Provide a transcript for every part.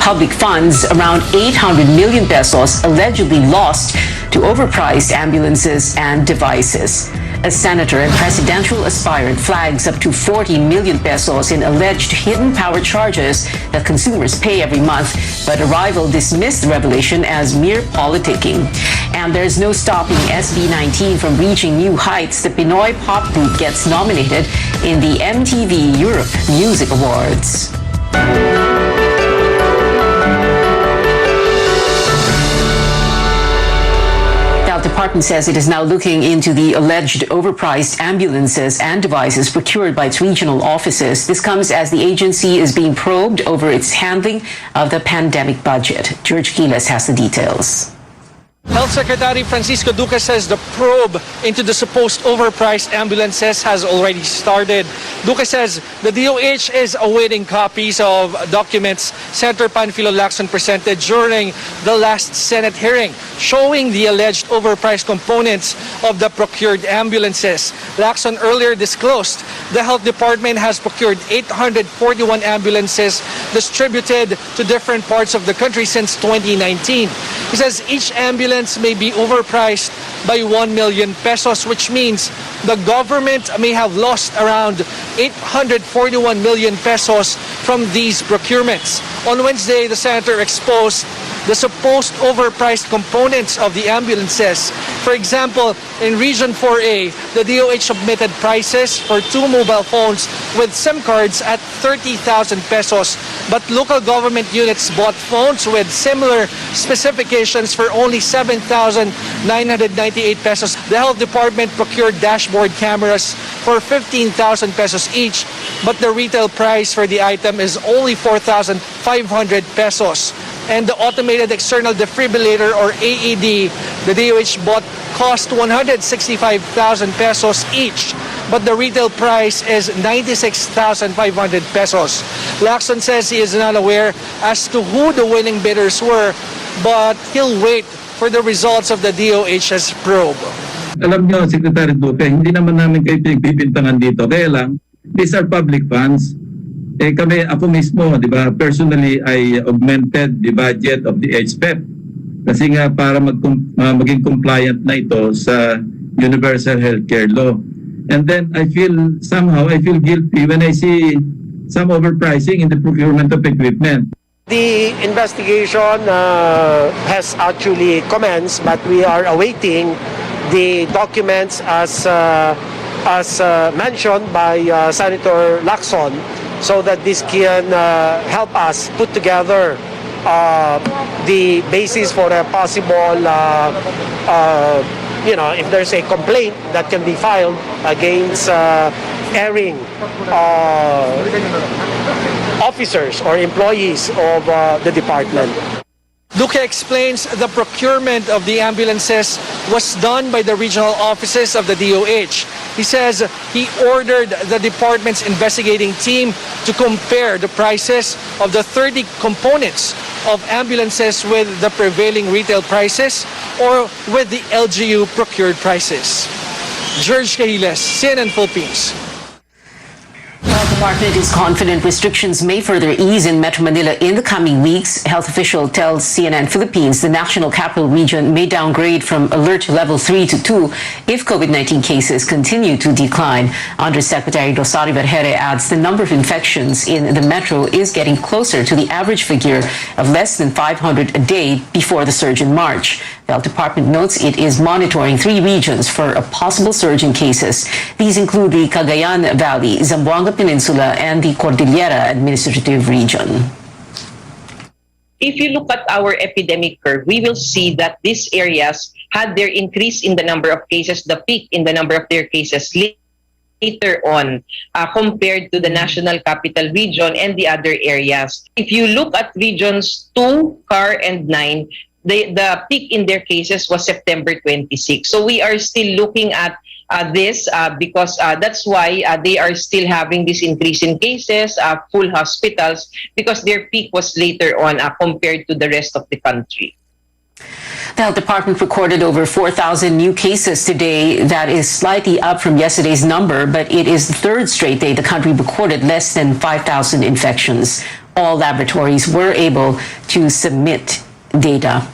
public funds, around 800 million pesos allegedly lost to overpriced ambulances and devices. A senator and presidential aspirant flags up to 40 million pesos in alleged hidden power charges that consumers pay every month, but a rival dismissed the revelation as mere politicking. And there's no stopping SB19 from reaching new heights. The Pinoy pop group gets nominated in the MTV Europe Music Awards. The department says it is now looking into the alleged overpriced ambulances and devices procured by its regional offices. This comes as the agency is being probed over its handling of the pandemic budget. George Quiles has the details. Health Secretary Francisco Duque says the probe into the supposed overpriced ambulances has already started. Duque says the DOH is awaiting copies of documents Senator Panfilo Lacson presented during the last Senate hearing, showing the alleged overpriced components of the procured ambulances. Lacson earlier disclosed the Health Department has procured 841 ambulances distributed to different parts of the country since 2019. He says each ambulance may be overpriced by 1 million pesos, which means the government may have lost around 841 million pesos from these procurements. On Wednesday, the senator exposed the supposed overpriced components of the ambulances. For example, in Region 4A, the DOH submitted prices for 2 mobile phones with SIM cards at 30,000 pesos, but local government units bought phones with similar specifications for only 7,998 pesos. The Health Department procured dashboard cameras for 15,000 pesos each, but the retail price for the item is only 4,500 pesos. And the automated external defibrillator or AED, the DOH bought cost 165,000 pesos each, but the retail price is 96,500 pesos. Lacson says he is not aware as to who the winning bidders were, but he'll wait for the results of the DOH's probe. Alam nyo, Secretary Duque, hindi naman namin kayo pinagbibintangan dito. Kaya lang, these are public funds. Ako mismo, di ba, personally, I augmented the budget of the HPEP. Kasi nga para maging compliant na ito sa Universal Healthcare Law. And then I feel guilty when I see some overpricing in the procurement of equipment. The investigation has actually commenced, but we are awaiting the documents as mentioned by Senator Lacson, so that this can help us put together the basis for a possible, if there's a complaint that can be filed against erring officers or employees of the department. Duque explains the procurement of the ambulances was done by the regional offices of the DOH. He says he ordered the department's investigating team to compare the prices of the 30 components of ambulances with the prevailing retail prices or with the LGU procured prices. George Cahiles, CNN Philippines. The department is confident restrictions may further ease in Metro Manila in the coming weeks. Health official tells CNN Philippines the National Capital Region may downgrade from alert level 3 to 2 if COVID-19 cases continue to decline. Undersecretary Rosario Vergere adds the number of infections in the metro is getting closer to the average figure of less than 500 a day before the surge in March. The Health Department notes it is monitoring 3 regions for a possible surge in cases. These include the Cagayan Valley, Zamboanga Peninsula, and the Cordillera Administrative Region. If you look at our epidemic curve, we will see that these areas had their increase in the number of cases, the peak in the number of their cases later on compared to the National Capital Region and the other areas. If you look at regions 2, CAR, and 9, the peak in their cases was September 26. So we are still looking at this because that's why they are still having this increase in cases, full hospitals, because their peak was later on compared to the rest of the country. The Health Department recorded over 4,000 new cases today. That is slightly up from yesterday's number, but it is the third straight day the country recorded less than 5,000 infections. All laboratories were able to submit data.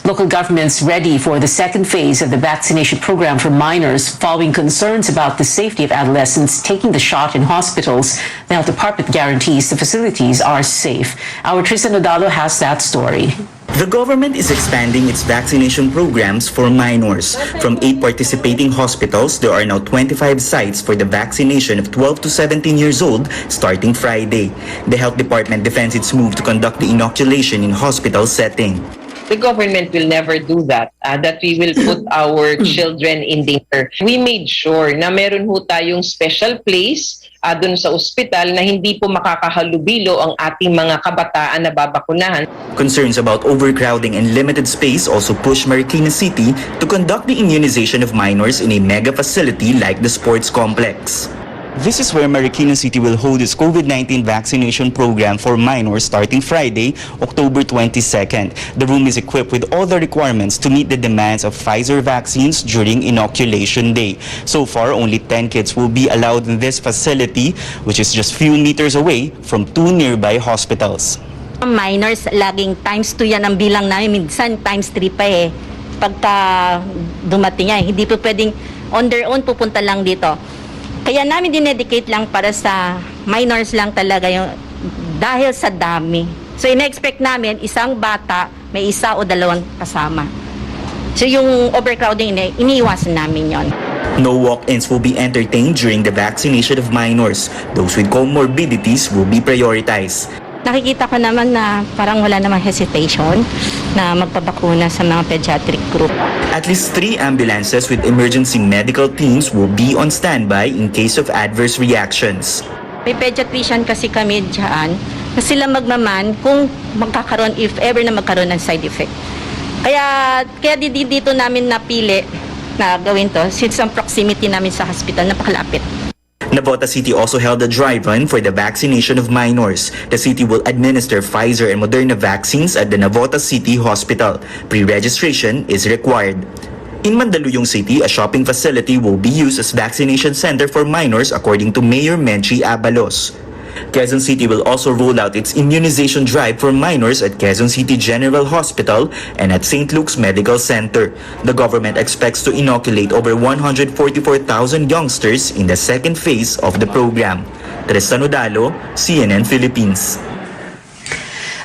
Local governments ready for the second phase of the vaccination program for minors following concerns about the safety of adolescents taking the shot in hospitals. The health department guarantees the facilities are safe. Our Tristan Odalo has that story. The government is expanding its vaccination programs for minors. From 8 participating hospitals, there are now 25 sites for the vaccination of 12 to 17 years old starting Friday. The health department defends its move to conduct the inoculation in hospital setting. The government will never do that, that we will put our children in danger. We made sure na meron ho tayong special place dun sa ospital na hindi po makakahalubilo ang ating mga kabataan na babakunahan. Concerns about overcrowding and limited space also push Marikina City to conduct the immunization of minors in a mega facility like the sports complex. This is where Marikina City will hold its COVID-19 vaccination program for minors starting Friday, October 22nd. The room is equipped with all the requirements to meet the demands of Pfizer vaccines during inoculation day. So far, only 10 kids will be allowed in this facility, which is just few meters away from 2 nearby hospitals. Minors, laging times 2 yan ang bilang namin, minsan times 3 pa eh. Pagka dumating yan, hindi po pwedeng on their own pupunta lang dito. Kaya namin dinedicate lang para sa minors lang talaga yung dahil sa dami. So ina-expect namin isang bata may isa o dalawang kasama. So yung overcrowding iniiwasan namin yon. No walk-ins will be entertained during the vaccination of minors. Those with comorbidities will be prioritized. Nakikita ko naman na parang wala namang hesitation na magpabakuna sa mga pediatric group. At least 3 ambulances with emergency medical teams will be on standby in case of adverse reactions. May pediatrician kasi kami dyan na sila magmaman kung magkakaroon, if ever na magkaroon ng side effect. Kaya dito namin napili na gawin to since ang proximity namin sa hospital napakalapit. Navota City also held a dry run for the vaccination of minors. The city will administer Pfizer and Moderna vaccines at the Navota City Hospital. Pre-registration is required. In Mandaluyong City, a shopping facility will be used as vaccination center for minors according to Mayor Menchi Abalos. Quezon City will also roll out its immunization drive for minors at Quezon City General Hospital and at St. Luke's Medical Center. The government expects to inoculate over 144,000 youngsters in the second phase of the program. Tristan Odalo, CNN Philippines.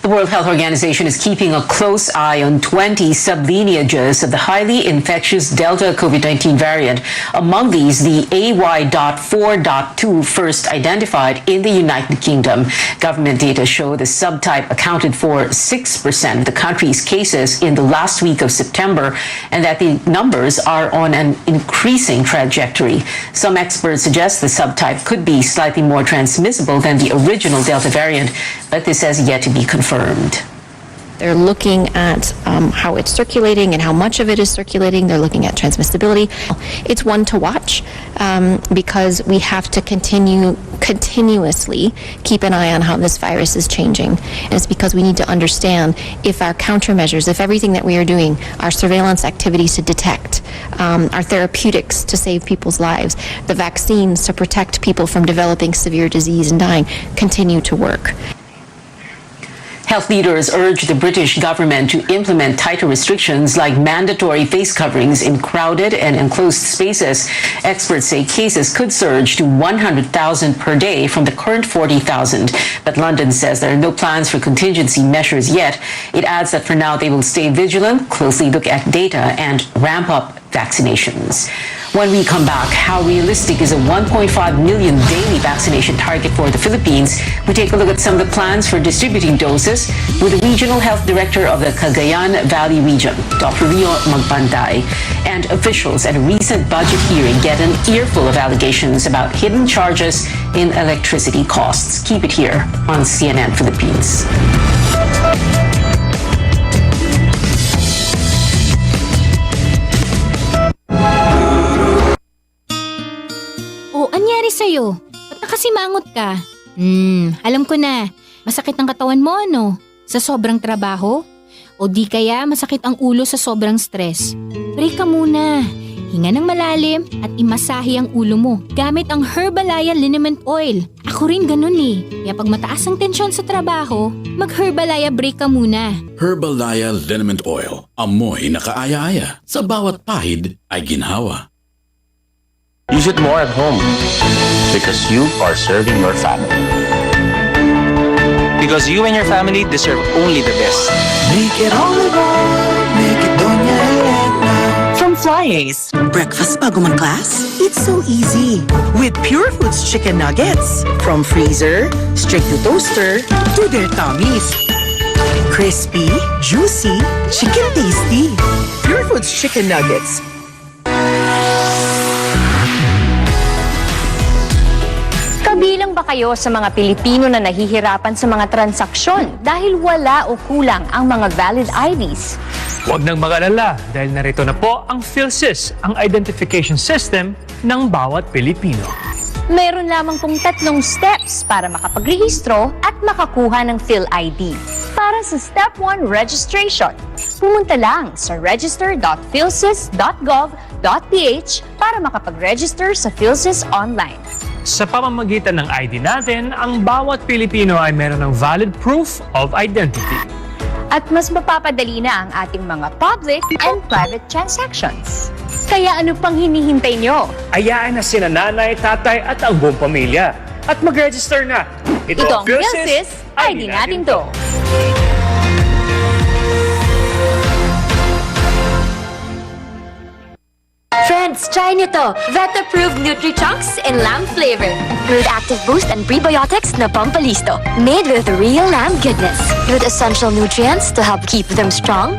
The World Health Organization is keeping a close eye on 20 sublineages of the highly infectious Delta COVID-19 variant. Among these, the AY.4.2 first identified in the United Kingdom. Government data show the subtype accounted for 6% of the country's cases in the last week of September, and that the numbers are on an increasing trajectory. Some experts suggest the subtype could be slightly more transmissible than the original Delta variant, but this has yet to be confirmed. They're looking at how it's circulating and how much of it is circulating. They're looking at transmissibility. It's one to watch because we have to continuously keep an eye on how this virus is changing. And it's because we need to understand if our countermeasures, if everything that we are doing, our surveillance activities to detect, our therapeutics to save people's lives, the vaccines to protect people from developing severe disease and dying, continue to work. Health leaders urge the British government to implement tighter restrictions like mandatory face coverings in crowded and enclosed spaces. Experts say cases could surge to 100,000 per day from the current 40,000. But London says there are no plans for contingency measures yet. It adds that for now they will stay vigilant, closely look at data, and ramp up vaccinations. When we come back, how realistic is a 1.5 million daily vaccination target for the Philippines? We take a look at some of the plans for distributing doses with the Regional Health Director of the Cagayan Valley Region, Dr. Rio Magpanday. And officials at a recent budget hearing get an earful of allegations about hidden charges in electricity costs. Keep it here on CNN Philippines. O, anyari sa'yo? Ba't nakasimangot ka? Alam ko na. Masakit ang katawan mo, ano? Sa sobrang trabaho? O di kaya masakit ang ulo sa sobrang stress. Break ka muna. Hinga ng malalim at imasahe ang ulo mo gamit ang Herbalaya Liniment Oil. Ako rin ganun eh. Kaya pag mataas ang tensyon sa trabaho, mag-Herbalaya break ka muna. Herbalaya Liniment Oil. Amoy na kaaya-aya. Sa bawat pahid ay ginhawa. Use it more at home because you are serving your family. Because you and your family deserve only the best. Make it olive oil, make it Doña Elena. From Flyers. Breakfast bago mag-class? It's so easy. With Pure Foods chicken nuggets. From freezer, straight to toaster, to their tummies. Crispy, juicy, chicken tasty. Pure Foods chicken nuggets. Kabilang ba kayo sa mga Pilipino na nahihirapan sa mga transaksyon dahil wala o kulang ang mga valid IDs? Huwag nang mag-alala dahil narito na po ang PhilSys, ang identification system ng bawat Pilipino. Meron lamang pong 3 steps para makapagrehistro at makakuha ng PhilID. Para sa Step 1 registration, pumunta lang sa register.philsys.gov.ph para makapag-register sa PhilSys online. Sa pamamagitan ng ID natin, ang bawat Pilipino ay meron ng valid proof of identity. At mas mapapadali na ang ating mga public and private transactions. Kaya ano pang hinihintay nyo? Ayaan na sina nanay, tatay at ang buong pamilya. At mag-register na. Ito ang PhilSys, ID natin to. Friends, try nyo to. Vet-approved Nutri-Chunks in lamb flavor. With active boost and prebiotics na pampalisto. Made with real lamb goodness. With essential nutrients to help keep them strong,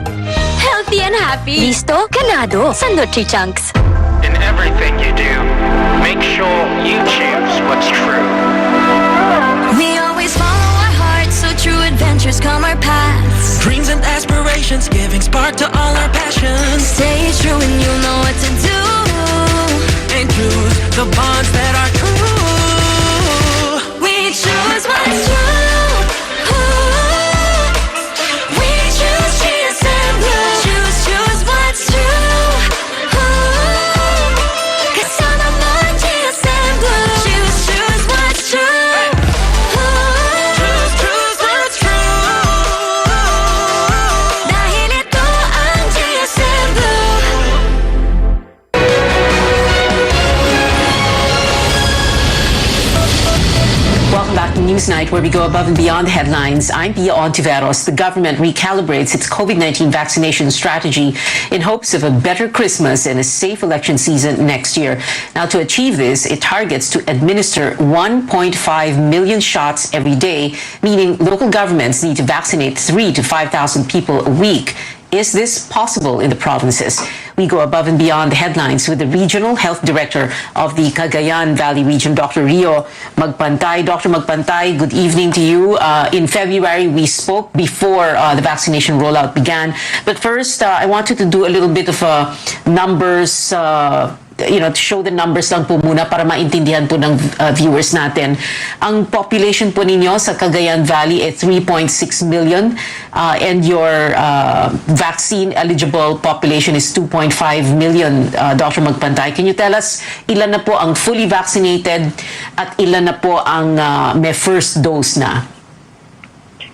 healthy and happy. Listo, ganado sa Nutri-Chunks. In everything you do, make sure you choose what's true. We always follow our hearts, so true adventures come our paths. Dreams and aspirations giving spark to all our passions. Stay true and you'll know what to do. And choose the bonds that are true. We choose what's true. Ooh. We choose GSM Blue. Choose what's true. Ooh. 'Cause I'm on GSM Blue. Choose what's true. Choose what's true. Dahil ito ang GSM Blue. Welcome back to Newsnight, where we go above and beyond the headlines. I'm Pia Ontiveros. The government recalibrates its COVID-19 vaccination strategy in hopes of a better Christmas and a safe election season next year. Now, to achieve this, it targets to administer 1.5 million shots every day, meaning local governments need to vaccinate 3,000 to 5,000 people a week. Is this possible in the provinces? We go above and beyond the headlines with the Regional Health Director of the Cagayan Valley Region, Dr. Rio Magpantay. Dr. Magpantay, good evening to you. In February, we spoke before the vaccination rollout began. But first, I wanted to do a little bit of numbers, to show the numbers lang po muna para maintindihan po ng viewers natin. Ang population po ninyo sa Cagayan Valley ay 3.6 million and your vaccine eligible population is 2.5 million. Dr. Magpantay, can you tell us ilan na po ang fully vaccinated at ilan na po ang may first dose na?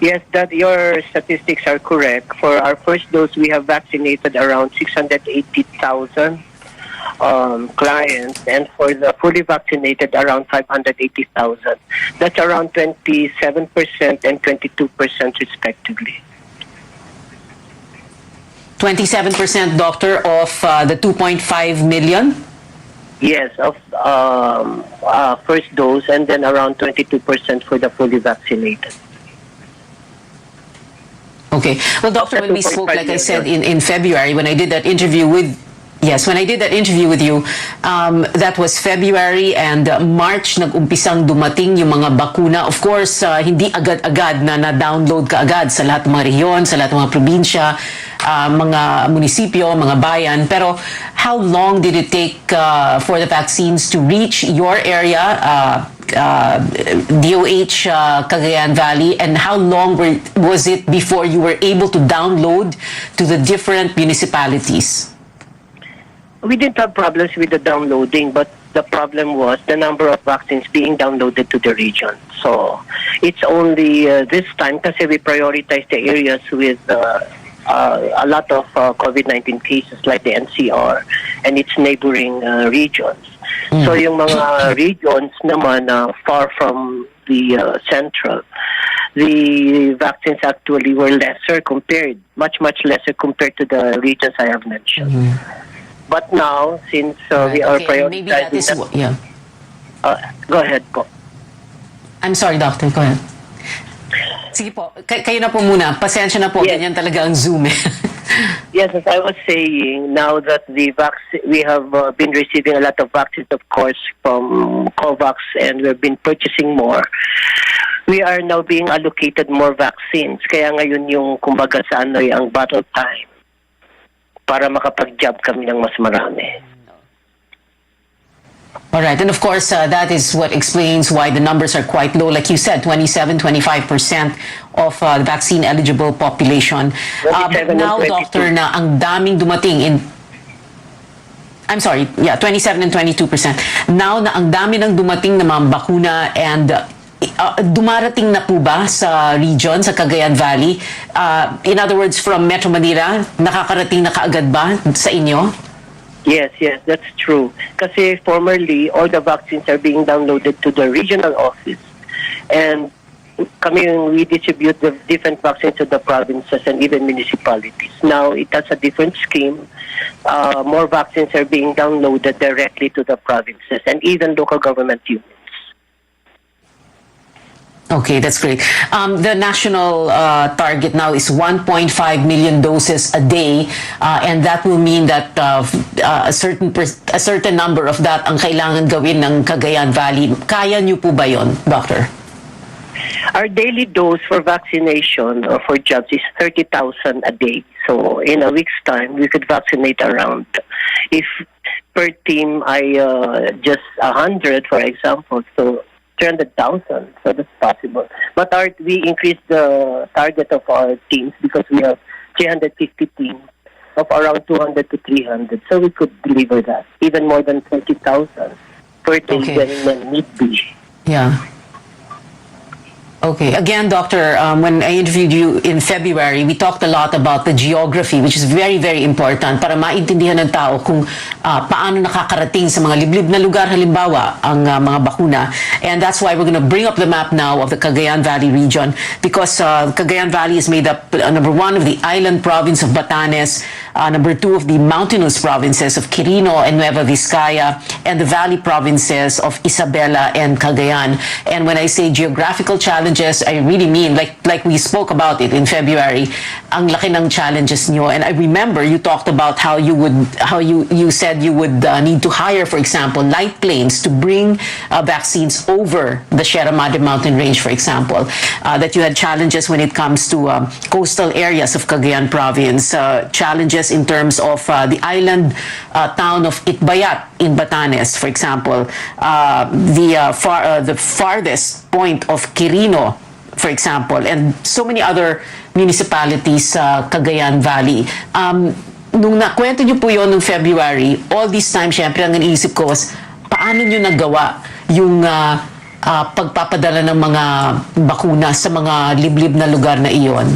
Yes, that your statistics are correct. For our first dose, we have vaccinated around 680,000 clients, and for the fully vaccinated, around 580,000. That's around 27% and 22% respectively. 27%, Doctor, of the 2.5 million? Yes, of first dose, and then around 22% for the fully vaccinated. Okay. Well, Doctor, when we spoke, like I said, in February, when I did that interview with you, that was February, and March nag-umpisang dumating yung mga bakuna. Of course, hindi agad-agad na-download ka agad sa lahat ng mga rehiyon, sa lahat ng mga probinsya, mga munisipyo, mga bayan. Pero how long did it take for the vaccines to reach your area, DOH Cagayan Valley, and how long was it before you were able to download to the different municipalities? We didn't have problems with the downloading, but the problem was the number of vaccines being downloaded to the region. So it's only this time kasi we prioritize the areas with a lot of COVID-19 cases like the NCR and its neighboring regions. So yung mga regions naman far from the central, the vaccines actually were much lesser compared to the regions I have mentioned. But now, since we are prioritizing... Maybe that is... Yeah. Go ahead po. I'm sorry, Doctor. Go ahead. Sige po. Kayo na po muna. Pasensya na po. Yes. Ganyan talaga ang Zoom eh. Yes, as I was saying, now that we have been receiving a lot of vaccines, of course, from COVAX, and we've been purchasing more. We are now being allocated more vaccines. Kaya ngayon yung kumbaga sa ang battle time para makapag-job kami ng mas marami. All right. And of course, that is what explains why the numbers are quite low. Like you said, 27-25% of the vaccine-eligible population. But now, Doctor, na ang daming dumating in... I'm sorry, 27 and 22%. Now na ang dami ng dumating na mga bakuna and dumarating na po ba sa region, sa Cagayan Valley? In other words, from Metro Manila, nakakarating na kaagad ba sa inyo? Yes, that's true. Kasi formerly, all the vaccines are being downloaded to the regional office. And we distribute the different vaccines to the provinces and even municipalities. Now, it has a different scheme. More vaccines are being downloaded directly to the provinces and even local government units. Okay, that's great. The national target now is 1.5 million doses a day, and that will mean that a certain number of that ang kailangan gawin ng Cagayan Valley. Kaya niyo po ba yon, Doctor? Our daily dose for vaccination for jobs is 30,000 a day. So in a week's time, we could vaccinate around, if per team I just 100, for example, so 300,000, so that's possible. But we increased the target of our teams because we have 350 teams of around 200 to 300, so we could deliver that, even more than 20,000 per day when need be. Yeah. Okay. Again, Doctor, when I interviewed you in February, we talked a lot about the geography, which is very, very important para maintindihan ng tao kung paano nakakarating sa mga liblib na lugar, halimbawa, ang mga bakuna. And that's why we're going to bring up the map now of the Cagayan Valley region, because Cagayan Valley is made up, number 1, of the island province of Batanes, number 2, of the mountainous provinces of Quirino and Nueva Vizcaya, and the valley provinces of Isabela and Cagayan. And when I say geographical challenges, I really mean, like we spoke about it in February, ang laki ng challenges nyo. And I remember you talked about how you said you would need to hire, for example, light planes to bring vaccines over the Sierra Madre mountain range, for example. That you had challenges when it comes to coastal areas of Cagayan province, challenges in terms of the island town of Itbayat in Batanes, for example, the farthest point of Quirino, for example, and so many other municipalities sa Cagayan Valley. Nung nakwento niyo po yun nung February, all this time, syempre, ang iniisip ko was, paano niyo nagawa yung pagpapadala ng mga bakuna sa mga liblib na lugar na iyon?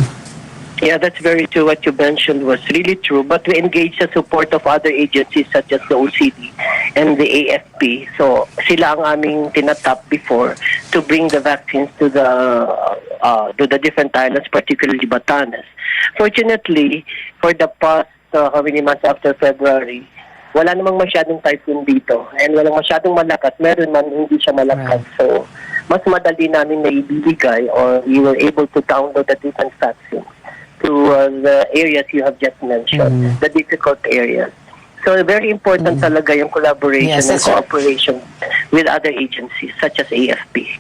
Yeah, that's very true. What you mentioned was really true. But we engaged the support of other agencies such as the OCD and the AFP. So sila ang aming tinatap before to bring the vaccines to the different islands, particularly Batanes. Fortunately, for the past how many months after February, wala namang masyadong typhoon dito. And walang masyadong malakas. Meron man, hindi siya malakas. Right. So mas madali namin na ibibigay, or we were able to download the different vaccines to the areas you have just mentioned, the difficult areas. So very important talaga yung collaboration and cooperation with other agencies such as AFP.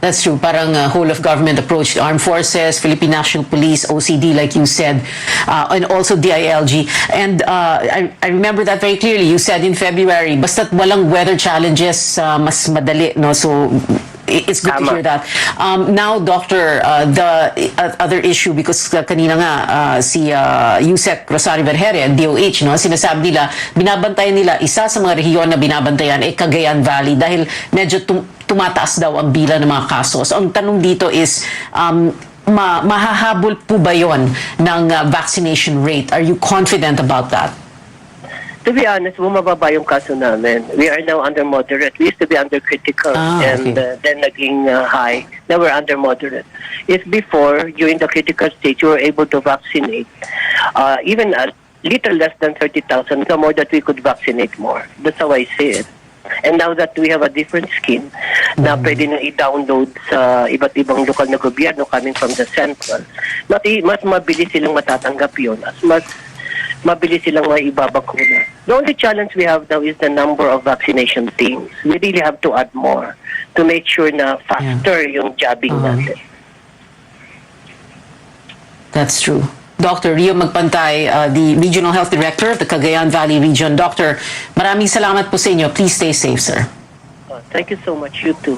That's true. Parang whole of government approach to armed forces, Philippine National Police, OCD, like you said, and also DILG. And I remember that very clearly. You said in February, basta't walang weather challenges, mas madali, no? So it's good to hear that. Now, Doctor, the other issue, because kanina nga si Yusek Rosario Vergere, DOH, no, sinasabi nila, binabantayan nila, isa sa mga rehiyon na binabantayan ay Cagayan Valley dahil medyo tumataas daw ang bilang ng mga kaso. So, ang tanong dito is, mahahabol po ba yon ng vaccination rate? Are you confident about that? To be honest, bumababa yung kaso namin. We are now under moderate. We used to be under critical and then naging high. Now we're under moderate. If before, during the critical stage, you were able to vaccinate, even a little less than 30,000, the more that we could vaccinate more. That's how I see it. And now that we have a different scheme na pwede na i-download sa iba't ibang lokal na gobyerno coming from the central, mas mabilis silang matatanggap yun. Mas mabilis silang maibabakuna. The only challenge we have now is the number of vaccination teams. We really have to add more to make sure na faster yung jabbing natin. That's true. Dr. Rio Magpantay, the Regional Health Director of the Cagayan Valley Region. Doctor, maraming salamat po sa inyo. Please stay safe, sir. Thank you so much. You too.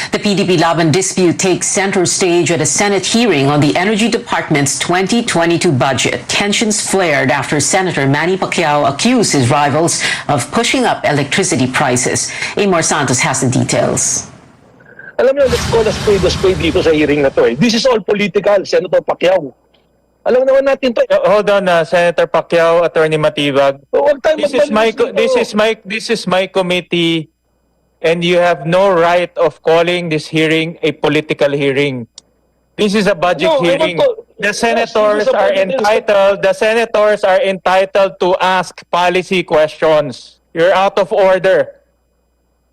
The PDP-Laban dispute takes center stage at a Senate hearing on the Energy Department's 2022 budget. Tensions flared after Senator Manny Pacquiao accused his rivals of pushing up electricity prices. Amor Santos has the details. Alam niyo, let's call a spade dito sa hearing na to. This is all political, Senator Pacquiao. Alam naman natin to. Hold on, Senator Pacquiao, Attorney Matibag. This is my committee. And you have no right of calling this hearing a political hearing. This is a budget hearing. The senators are entitled to ask policy questions. You're out of order.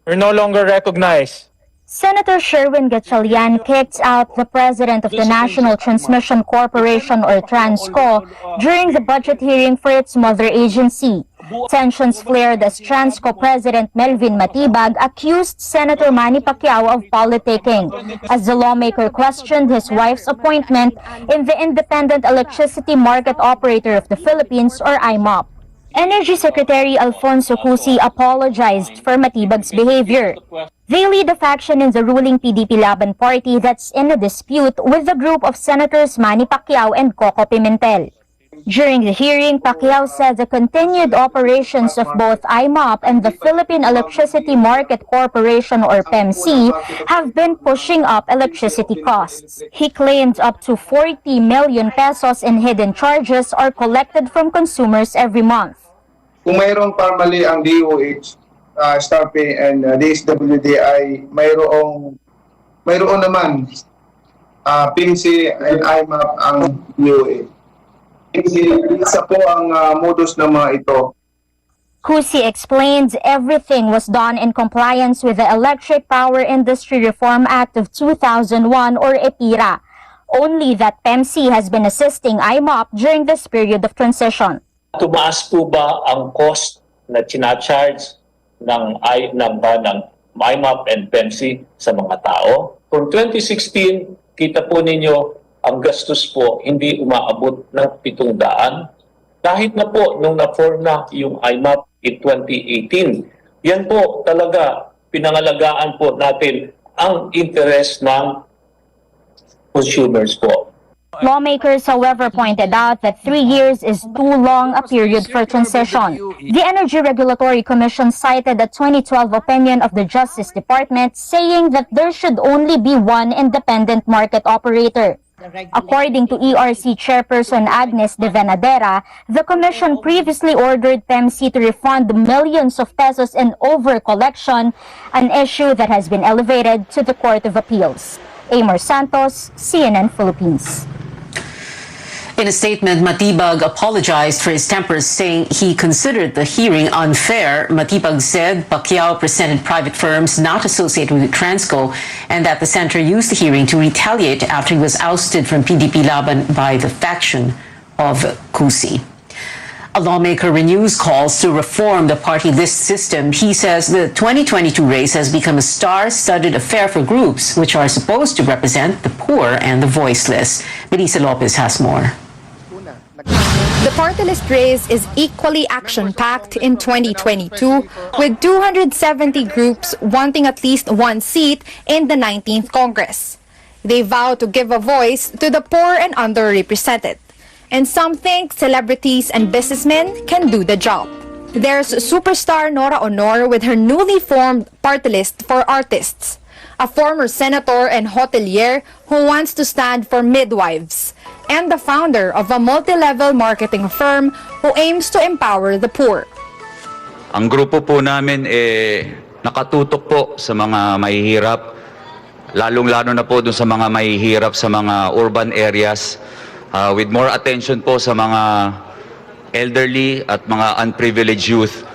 You're no longer recognized. Senator Sherwin Gatchalian kicked out the president of the National Transmission Corporation, or Transco, during the budget hearing for its mother agency. Tensions flared as Transco President Melvin Matibag accused Senator Manny Pacquiao of politicking, as the lawmaker questioned his wife's appointment in the Independent Electricity Market Operator of the Philippines, or IMOP. Energy Secretary Alfonso Cusi apologized for Matibag's behavior. They lead a faction in the ruling PDP-Laban party that's in a dispute with the group of Senators Manny Pacquiao and Coco Pimentel. During the hearing, Pacquiao said the continued operations of both IMOP and the Philippine Electricity Market Corporation, or PEMC, have been pushing up electricity costs. He claimed up to 40 million pesos in hidden charges are collected from consumers every month. Kung mayroong formally ang DOH, StarPay and DSWD ay mayroon naman PIMSI and IMAP ang DOH. Isa po ang modus ng mga ito. Cusi explains everything was done in compliance with the Electric Power Industry Reform Act of 2001, or EPIRA. Only that PEMC has been assisting IMOP during this period of transition. Tumaas po ba ang cost na charge ng IMAP and PEMC sa mga tao? From 2016, kita po ninyo ang gastos po hindi umaabot ng 700. Kahit na po nung na-form na yung IMAP in 2018, yan po talaga pinangalagaan po natin ang interest ng consumers po. Lawmakers, however, pointed out that 3 years is too long a period for transition. The Energy Regulatory Commission cited a 2012 opinion of the Justice Department saying that there should only be one independent market operator. According to ERC Chairperson Agnes de Venadera, the Commission previously ordered PEMC to refund millions of pesos in over-collection, an issue that has been elevated to the Court of Appeals. Amor Santos, CNN Philippines. In a statement, Matibag apologized for his temper, saying he considered the hearing unfair. Matibag said Pacquiao presented private firms not associated with Transco and that the center used the hearing to retaliate after he was ousted from PDP-Laban by the faction. Rosario Vergere. Lawmakers, however, pointed out that 3 years is too long a period for transition. The Energy Regulatory Commission cited a 2012 opinion of the Justice Department saying he considered the hearing unfair. Matibag said Pacquiao presented private firms not associated with Transco and that the center used the hearing to retaliate after he was ousted from PDP-Laban by the faction. of Kusi. A lawmaker renews calls to reform the party list system. He says the 2022 race has become a star-studded affair for groups which are supposed to represent the poor and the voiceless. Melissa Lopez has more. The party list race is equally action-packed in 2022, with 270 groups wanting at least one seat in the 19th Congress. They vow to give a voice to the poor and underrepresented. And some think celebrities and businessmen can do the job. There's superstar Nora Honor with her newly formed party list for artists, a former senator and hotelier who wants to stand for midwives, and the founder of a multi-level marketing firm who aims to empower the poor. Ang grupo po namin nakatutok po sa mga mahihirap, lalong-lalo na po dun sa mga mahihirap sa mga urban areas, with more attention po sa mga elderly at mga unprivileged youth.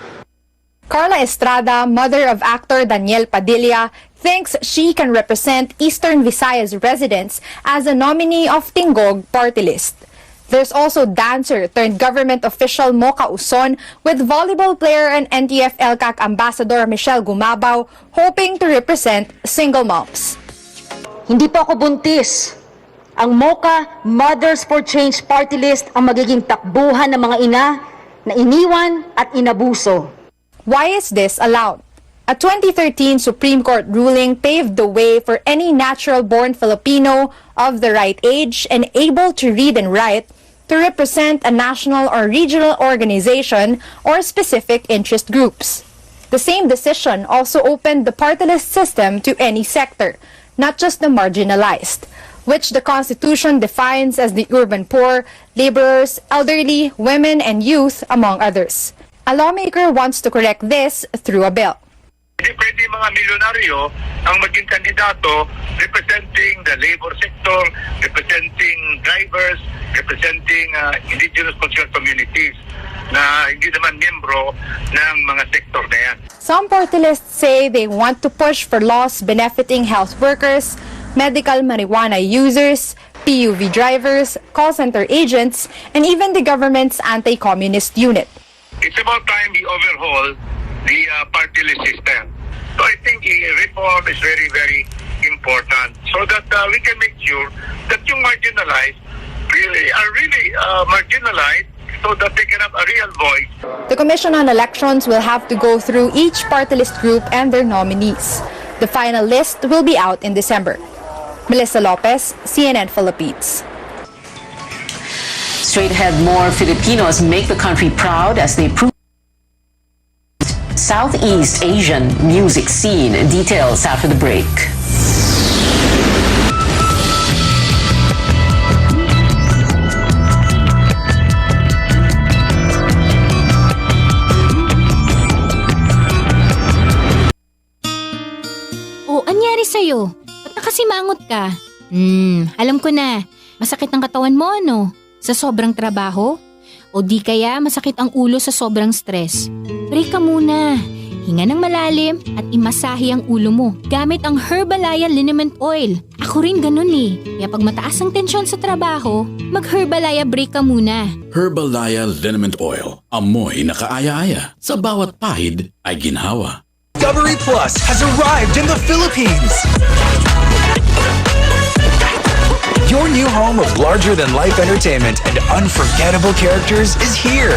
Carla Estrada, mother of actor Daniel Padilla, thinks she can represent Eastern Visayas residents as a nominee of Tingog party list. There's also dancer turned government official Mocha Uson with volleyball player and NTF LCAC ambassador Michelle Gumabaw hoping to represent single moms. Hindi po ako buntis. Ang Mocha Mothers for Change party list ang magiging takbuhan ng mga ina na iniwan at inabuso. Why is this allowed? A 2013 Supreme Court ruling paved the way for any natural-born Filipino of the right age and able to read and write to represent a national or regional organization or specific interest groups. The same decision also opened the party list system to any sector, not just the marginalized, which the Constitution defines as the urban poor, laborers, elderly, women, and youth, among others. A lawmaker wants to correct this through a bill. Hindi pwede mga milyonaryo ang maging kandidato representing the labor sector, representing drivers, representing indigenous cultural communities na hindi naman miyembro ng mga sektor na yan. Some party lists say they want to push for laws benefiting health workers, medical marijuana users, PUV drivers, call center agents, and even the government's anti-communist unit. It's about time we overhaul the party list system. So I think a reform is very, very important so that we can make sure that yung marginalized are really marginalized so that they can have a real voice. The Commission on Elections will have to go through each party list group and their nominees. The final list will be out in December. Melissa Lopez, CNN Philippines. Straight ahead, more Filipinos make the country proud as they prove Southeast Asian music scene. Details after the break. O, anyari sa'yo? Ba't nakasimangot ka? Alam ko na. Masakit ang katawan mo, ano? Sa sobrang trabaho? O di kaya masakit ang ulo sa sobrang stress? Break ka muna. Hinga ng malalim at imasahe ang ulo mo gamit ang Herbalaya Liniment Oil. Ako rin ganun eh. Kaya pag mataas ang tensyon sa trabaho, mag-Herbalaya break ka muna. Herbalaya Liniment Oil. Amoy na kaaya-aya. Sa bawat pahid ay ginhawa. Discovery Plus has arrived in the Philippines. Your new home of larger-than-life entertainment and unforgettable characters is here.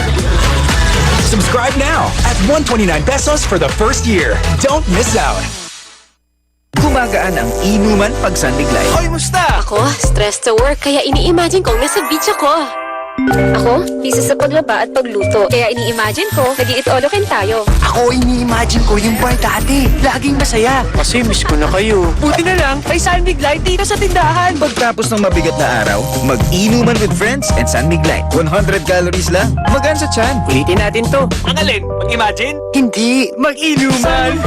Subscribe now at 129 pesos for the first year. Don't miss out. Gumagaan ang inuman pag sandiglay. Hoy, musta? Ako, stressed sa work, kaya ini-imagine kong nasa beach ako. Ako, busy sa paglaba at pagluto, kaya ini-imagine ko, nag-iit-olokin tayo. Ako, ini-imagine ko yung party. Laging masaya. Kasi miss ko na kayo. Buti na lang, may San Miguel dito sa tindahan. Pagtapos ng mabigat na araw, mag-inuman with friends and San Miguel. 100 calories lang. Magaan sa tiyan. Ulitin natin to. Ang alin? Mag-imagine? Hindi. Mag-inuman.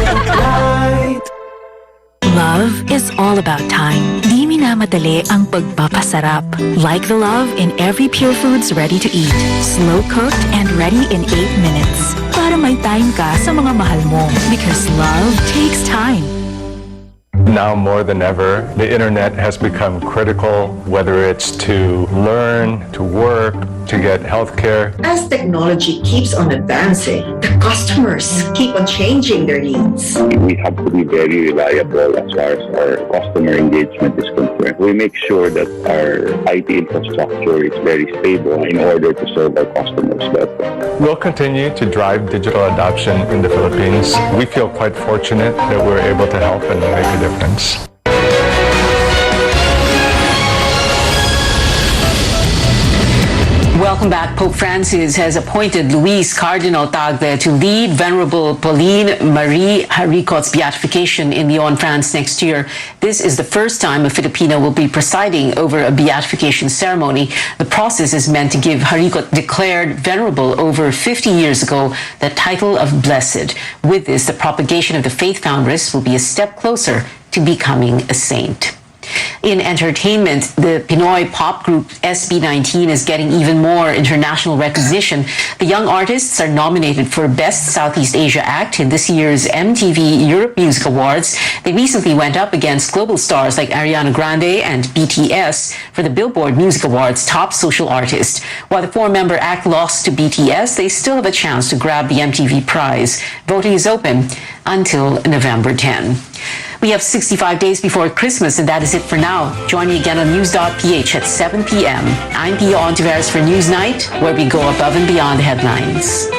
Love is all about time. Di minamadali ang pagpapasarap. Like the love in every Pure Foods ready-to-eat. Slow cooked and ready in 8 minutes. Para may time ka sa mga mahal mo. Because love takes time. Now more than ever, the internet has become critical, whether it's to learn, to work, to get healthcare. As technology keeps on advancing, the customers keep on changing their needs. We have to be very reliable as far as our customer engagement is concerned. We make sure that our IT infrastructure is very stable in order to serve our customers better. We'll continue to drive digital adoption in the Philippines. We feel quite fortunate that we're able to help and make a difference. Welcome back. Pope Francis has appointed Luis Cardinal Tagle to lead Venerable Pauline Marie Haricot's beatification in Lyon, France next year. This is the first time a Filipino will be presiding over a beatification ceremony. The process is meant to give Haricot, declared venerable over 50 years ago, the title of blessed. With this, the propagation of the faith foundress will be a step closer to becoming a saint. In entertainment, the Pinoy pop group SB19 is getting even more international recognition. The young artists are nominated for Best Southeast Asia Act in this year's MTV Europe Music Awards. They recently went up against global stars like Ariana Grande and BTS for the Billboard Music Awards Top Social Artist. While the four-member act lost to BTS, they still have a chance to grab the MTV prize. Voting is open until November 10. We have 65 days before Christmas, and that is it for now. Join me again on News.ph at 7 p.m. I'm Pia Ontiveros for Newsnight, where we go above and beyond the headlines.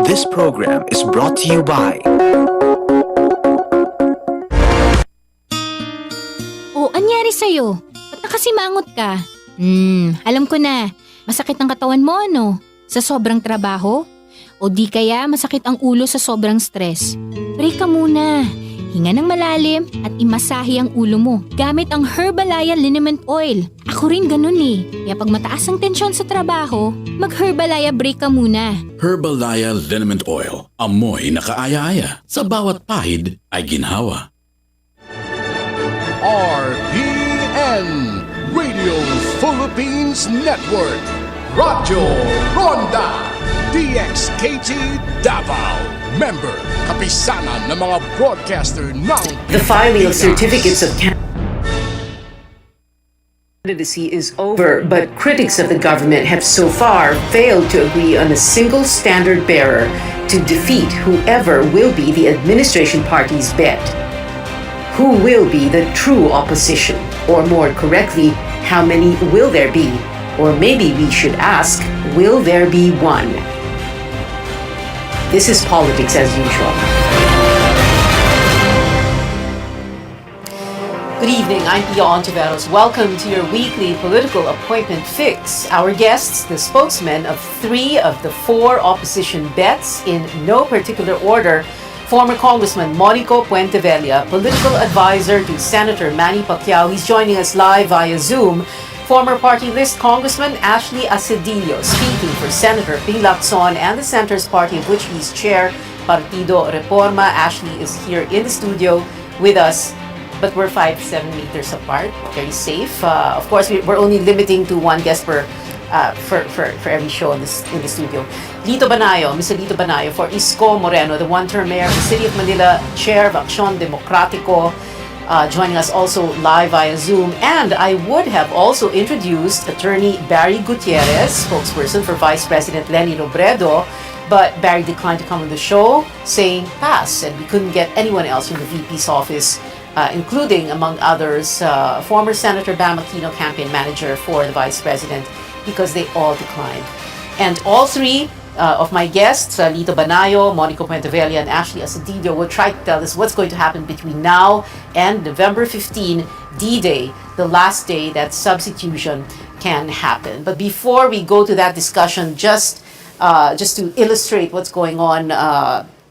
This program is brought to you by... Anyari sa'yo? Ba't nakasimangot ka? Alam ko na. Masakit ang katawan mo, ano? Sa sobrang trabaho? O di kaya masakit ang ulo sa sobrang stress? Break ka muna. Hinga ng malalim at imasahe ang ulo mo gamit ang Herbalaya Liniment Oil. Ako rin ganun eh. Kaya pag mataas ang tensyon sa trabaho, mag-Herbalaya break ka muna. Herbalaya Liniment Oil. Amoy na kaaya-aya. Sa bawat pahid ay ginhawa. RPN Radio Philippines Network, Radyo Ronda, DXKT Davao, member, kapisanan ng mga broadcaster ng The filing of certificates of candidacy is over, but critics of the government have so far failed to agree on a single standard bearer to defeat whoever will be the administration party's bet. Who will be the true opposition? Or more correctly, how many will there be? Or maybe we should ask, will there be one? This is Politics as Usual. Good evening, I'm Pia Ontiveros. Welcome to your weekly political appointment fix. Our guests, the spokesmen of 3 of the 4 opposition bets in no particular order. Former Congressman Monico Puentevella, political advisor to Senator Manny Pacquiao. He's joining us live via Zoom. Former party list Congressman Ashley Asedillo, speaking for Senator Ping Lacson and the Center's party of which he's chair, Partido Reforma. Ashley is here in the studio with us, but we're 5 to 7 meters apart, very safe. Of course, we're only limiting to one guest for every show in the studio. Lito Banayo, Mr. Lito Banayo for Isko Moreno, the one-term mayor of the City of Manila, chair of Acción Democrático, joining us also live via Zoom. And I would have also introduced Attorney Barry Gutierrez, spokesperson for Vice President Leni Robredo, but Barry declined to come on the show, saying pass, and we couldn't get anyone else from the VP's office, including, among others, former Senator Bam Aquino, campaign manager for the Vice President, because they all declined. And all 3 of my guests, Lito Banayo, Monico Puentevella, and Ashley Asedillo, will try to tell us what's going to happen between now and November 15, D-Day, the last day that substitution can happen. But before we go to that discussion, just to illustrate what's going on,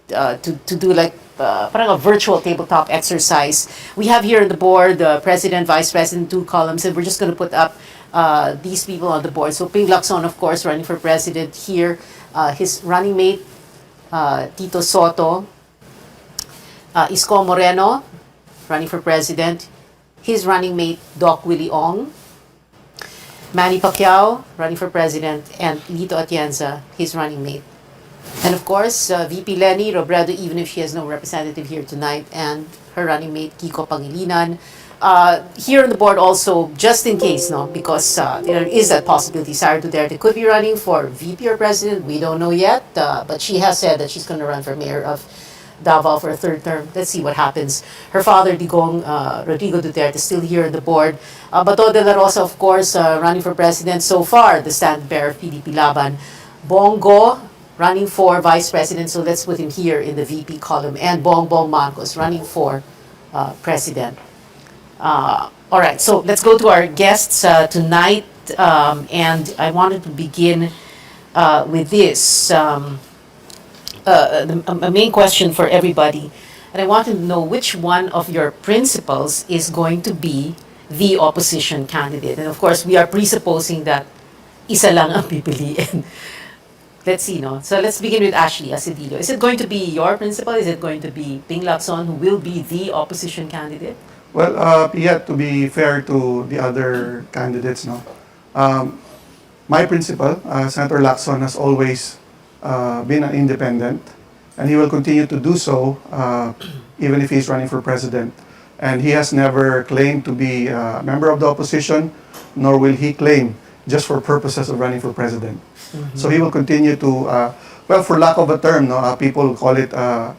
to do like parang a virtual tabletop exercise, we have here on the board the President, Vice President, 2 columns, and we're just going to put up these people on the board. So Ping Lacson, of course, running for president here. His running mate, Tito Soto. Isko Moreno, running for president. His running mate, Doc Willie Ong. Manny Pacquiao, running for president. And Lito Atienza, his running mate. And of course, VP Lenny Robredo, even if she has no representative here tonight, and her running mate, Kiko Pangilinan. Here on the board also, just in case, no, because there is that possibility, Sara Duterte could be running for VP or president. We don't know yet, but she has said that she's going to run for mayor of Davao for a third term. Let's see what happens. Her father, Digong Rodrigo Duterte, is still here on the board. Bato de la Rosa, of course, running for president so far, the standard-bearer of PDP Laban. Bongo, running for vice president, so let's put him here in the VP column. And Bongbong Marcos, running for president. All right, so let's go to our guests tonight. And I wanted to begin with this. A main question for everybody. And I wanted to know which one of your principals is going to be the opposition candidate. And of course, we are presupposing that isa lang ang pipiliin. Let's see, no? So let's begin with Ashley Asedillo. Is it going to be your principal? Is it going to be Ping Lacson who will be the opposition candidate? Well, yet to be fair to the other candidates, no. My principal, Senator Lacson, has always been an independent, and he will continue to do so even if he's running for president. And he has never claimed to be a member of the opposition, nor will he claim just for purposes of running for president. So he will continue to, well, for lack of a term, no, people call it a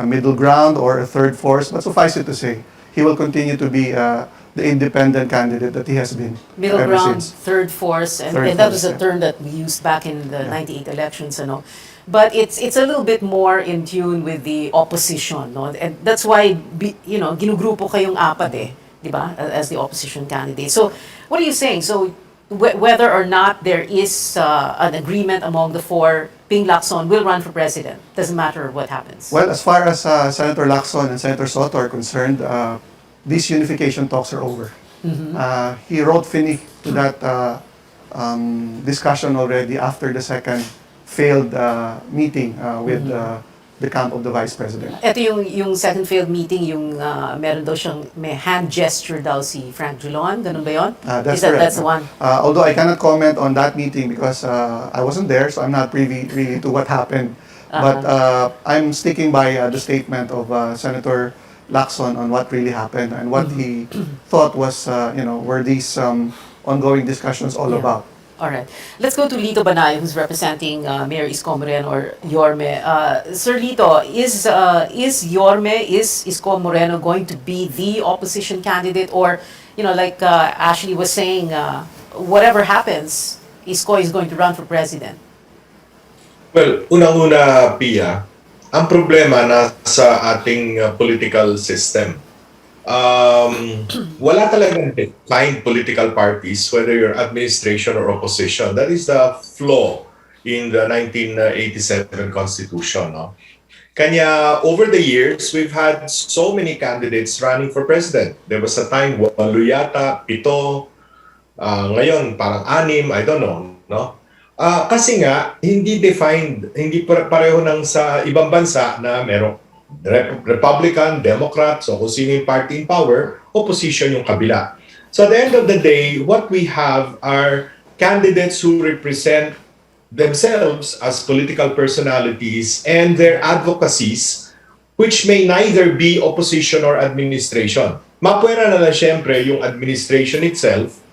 middle ground or a third force, but suffice it to say, he will continue to be the independent candidate that he has been Middle ever ground, since. third force, and Third that force, was a yeah. term that we used back in the 98 elections, ano. But it's a little bit more in tune with the opposition, no? And that's why, ginugrupo kayong apat eh, di ba, as the opposition candidate. So, what are you saying? So, whether or not there is an agreement among the four, Ping Lacson will run for president. Doesn't matter what happens. Well, as far as Senator Lacson and Senator Soto are concerned, these unification talks are over. He wrote fini to that discussion already after the second failed meeting with the camp of the Vice President. Ito yung second failed meeting, yung meron daw siyang, may hand gesture daw si Frank Drilon, ganun ba yun? That's correct. correct. That's the one. Although I cannot comment on that meeting because I wasn't there, so I'm not privy really to what happened. But I'm sticking by the statement of Senator Lacson on what really happened and what he thought was, were these ongoing discussions all about. All right. Let's go to Lito Banay, who's representing Mayor Isko Moreno or Yorme. Sir Lito, is Isko Moreno going to be the opposition candidate, or, like Ashley was saying, whatever happens, Isko is going to run for president? Well, unang-una, Pia, ang problema na sa ating political system. Wala talagang defined political parties, whether you're administration or opposition. That is the flaw in the 1987 Constitution. No? Kanya, over the years, we've had so many candidates running for president. There was a time, 8 yata, 7, ngayon parang 6, I don't know. No? Kasi nga, hindi defined, hindi pareho ng sa ibang bansa na merong Republican, Democrat, so kung sino yung party in power, opposition yung kabila. So at the end of the day, what we have are candidates who represent themselves as political personalities and their advocacies, which may neither be opposition or administration. Mapwera na lang syempre yung administration itself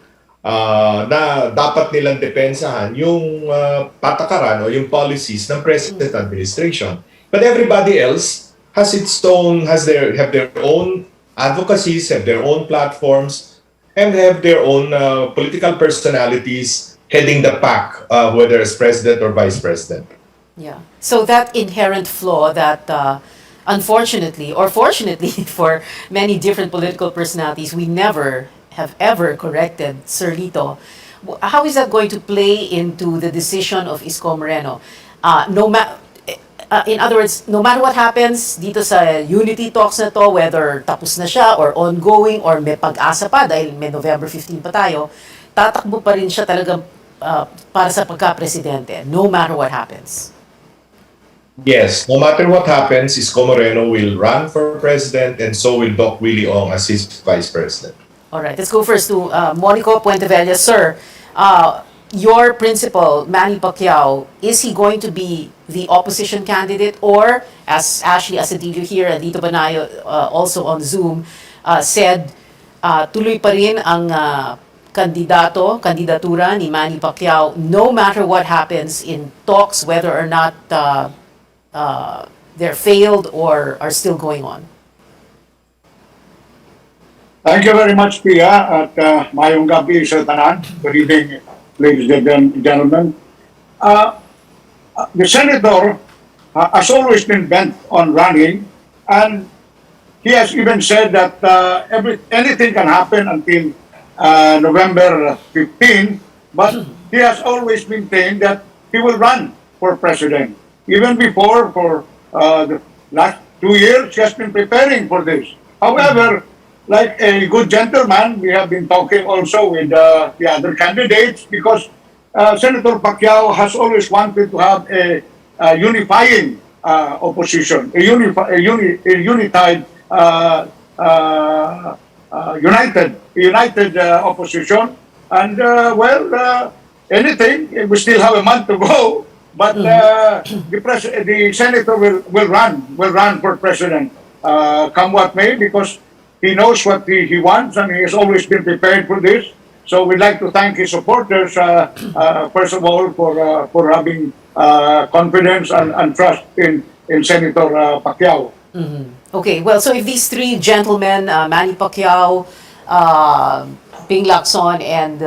na dapat nilang depensahan yung patakaran o yung policies ng present administration. But everybody else have their own advocacies, have their own platforms, and have their own political personalities heading the pack, whether as president or vice president. Yeah. So that inherent flaw that, unfortunately, or fortunately for many different political personalities, we never have ever corrected, Sir Lito. How is that going to play into the decision of Isko Moreno? In other words, no matter what happens dito sa unity talks na to, whether tapos na siya or ongoing or may pag-asa pa dahil may November 15 pa tayo, tatakbo pa rin siya talagang para sa pagka-presidente, no matter what happens. Yes, no matter what happens, Isko Moreno will run for president and so will Doc Willie Ong as his vice president. All right, let's go first to Monico Puentevella. Sir, your principal, Manny Pacquiao, is he going to be the opposition candidate, or as Ashley Asadillo here and Lito Banayo also on Zoom said, tuloy pa rin ang kandidatura ni Manny Pacquiao no matter what happens in talks, whether or not they're failed or are still going on? Thank you very much, Pia, at mayong gabi sa tanan. Good evening, ladies and gentlemen. The senator has always been bent on running, and he has even said that anything can happen until November 15, but he has always maintained that he will run for president. Even before, for the last 2 years, he has been preparing for this. However, like a good gentleman, we have been talking also with the other candidates, because Senator Pacquiao has always wanted to have a unifying opposition, a united opposition. And anything, we still have a month to go, but the senator will run for president, come what may, because he knows what he wants, and he has always been prepared for this. So we'd like to thank his supporters, first of all, for having confidence and trust in Senator Pacquiao. Okay, well, so if these three gentlemen, Manny Pacquiao, Ping Lacson, and